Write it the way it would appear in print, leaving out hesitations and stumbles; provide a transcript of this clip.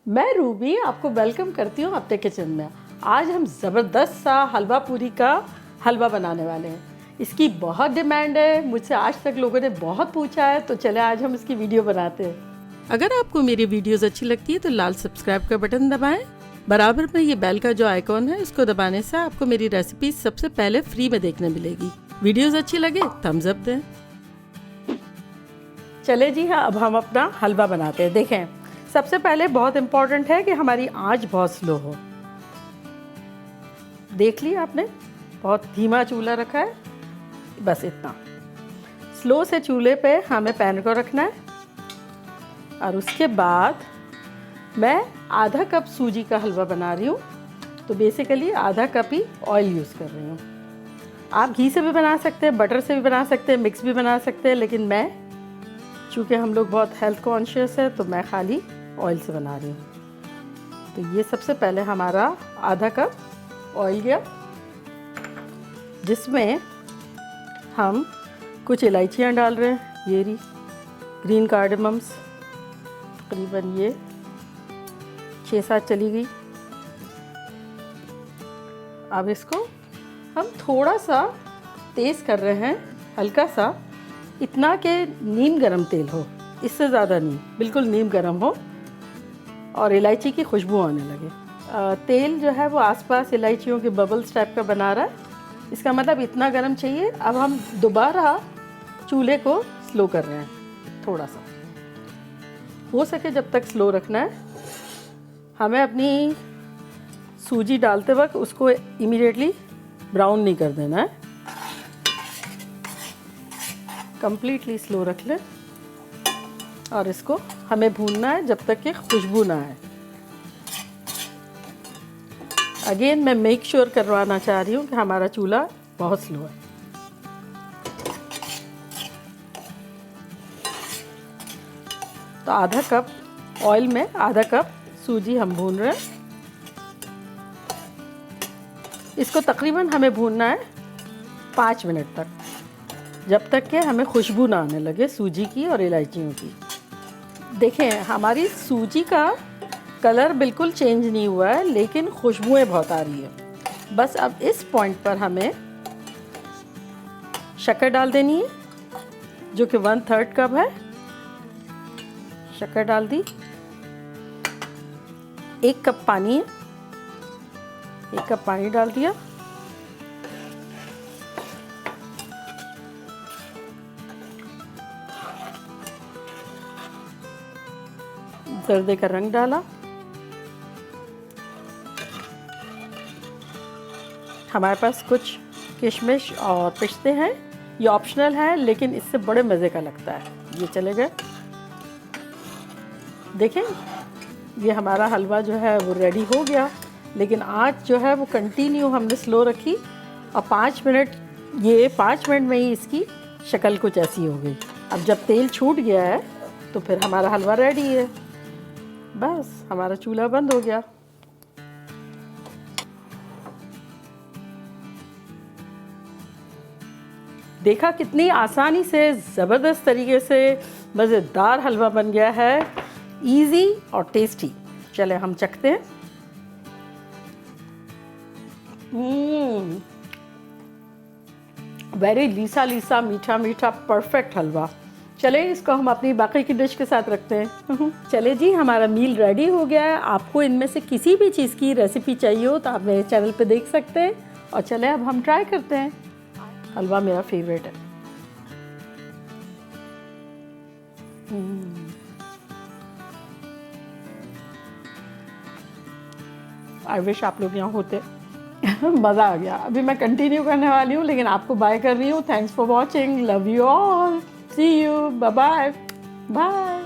मैं रूबी आपको वेलकम करती हूँ अपने किचन में। आज हम ज़बरदस्त सा हलवा पूरी का हलवा बनाने वाले हैं। इसकी बहुत डिमांड है, मुझसे आज तक लोगों ने बहुत पूछा है, तो चले आज हम इसकी वीडियो बनाते हैं। अगर आपको मेरी वीडियोस अच्छी लगती है तो लाल सब्सक्राइब का बटन दबाएं। बराबर में ये बेल का जो आइकॉन है इसको दबाने से आपको मेरी रेसिपी सबसे पहले फ्री में देखने मिलेगी। वीडियोस अच्छी लगे थम्स अप दें। चले जी हाँ, अब हम अपना हलवा बनाते हैं। देखें, सबसे पहले बहुत इम्पॉर्टेंट है कि हमारी आंच बहुत स्लो हो। देख लिया आपने, बहुत धीमा चूल्हा रखा है, बस इतना स्लो से चूल्हे पे हमें पैन को रखना है। और उसके बाद मैं आधा कप सूजी का हलवा बना रही हूँ, तो बेसिकली आधा कप ही ऑयल यूज़ कर रही हूँ। आप घी से भी बना सकते हैं, बटर से भी बना सकते हैं, मिक्स भी बना सकते हैं, लेकिन मैं चूँकि हम लोग बहुत हेल्थ कॉन्शियस है तो मैं खाली ऑयल से बना रही हूँ। तो ये सबसे पहले हमारा आधा कप ऑयल गया, जिसमें हम कुछ इलायचियाँ डाल रहे हैं। ये रही ग्रीन कार्डेमम्स, तकरीबन ये 6-7 चली गई। अब इसको हम थोड़ा सा तेज़ कर रहे हैं, हल्का सा, इतना कि नीम गरम तेल हो, इससे ज़्यादा नहीं, बिल्कुल नीम गरम हो और इलायची की खुशबू आने लगे। तेल जो है वो आसपास इलायचियों के बबल्स टाइप का बना रहा है, इसका मतलब इतना गरम चाहिए। अब हम दोबारा चूल्हे को स्लो कर रहे हैं, थोड़ा सा हो सके जब तक स्लो रखना है। हमें अपनी सूजी डालते वक्त उसको इमीडिएटली ब्राउन नहीं कर देना है, कंप्लीटली स्लो रख लें और इसको हमें भूनना है जब तक कि खुशबू ना आए। अगेन मैं मेक श्योर करवाना चाह रही हूँ कि हमारा चूल्हा बहुत स्लो है। तो आधा कप ऑयल में आधा कप सूजी हम भून रहे हैं। इसको तकरीबन हमें भूनना है 5 मिनट तक, जब तक कि हमें खुशबू ना आने लगे सूजी की और इलायचियों की। देखें, हमारी सूजी का कलर बिल्कुल चेंज नहीं हुआ है, लेकिन खुशबुएं बहुत आ रही है। बस अब इस पॉइंट पर हमें शक्कर डाल देनी है, जो कि 1/3 कप है। शक्कर डाल दी। 1 कप पानी है, 1 कप पानी डाल दिया। जर्दे का रंग डाला। हमारे पास कुछ किशमिश और पिस्ते हैं, ये ऑप्शनल है, लेकिन इससे बड़े मज़े का लगता है। ये चले गए। देखें, ये हमारा हलवा जो है वो रेडी हो गया, लेकिन आँच जो है वो कंटिन्यू हमने स्लो रखी और 5 मिनट में ही इसकी शक्ल कुछ ऐसी हो गई। अब जब तेल छूट गया है तो फिर हमारा हलवा रेडी है। बस हमारा चूल्हा बंद हो गया। देखा कितनी आसानी से, ज़बरदस्त तरीके से मज़ेदार हलवा बन गया है, इजी और टेस्टी। चले हम चखते हैं। वेरी लीसा लीसा, मीठा मीठा, परफेक्ट हलवा। चले इसको हम अपनी बाकी की डिश के साथ रखते हैं। चले जी, हमारा मील रेडी हो गया है। आपको इनमें से किसी भी चीज़ की रेसिपी चाहिए हो तो आप मेरे चैनल पे देख सकते हैं। और चले अब हम ट्राई करते हैं। हलवा मेरा फेवरेट है। आई विश आप लोग यहाँ होते। मज़ा आ गया। अभी मैं कंटिन्यू करने वाली हूँ, लेकिन आपको बाय कर रही हूँ। Thanks for watching, love you all, see you, bye bye bye.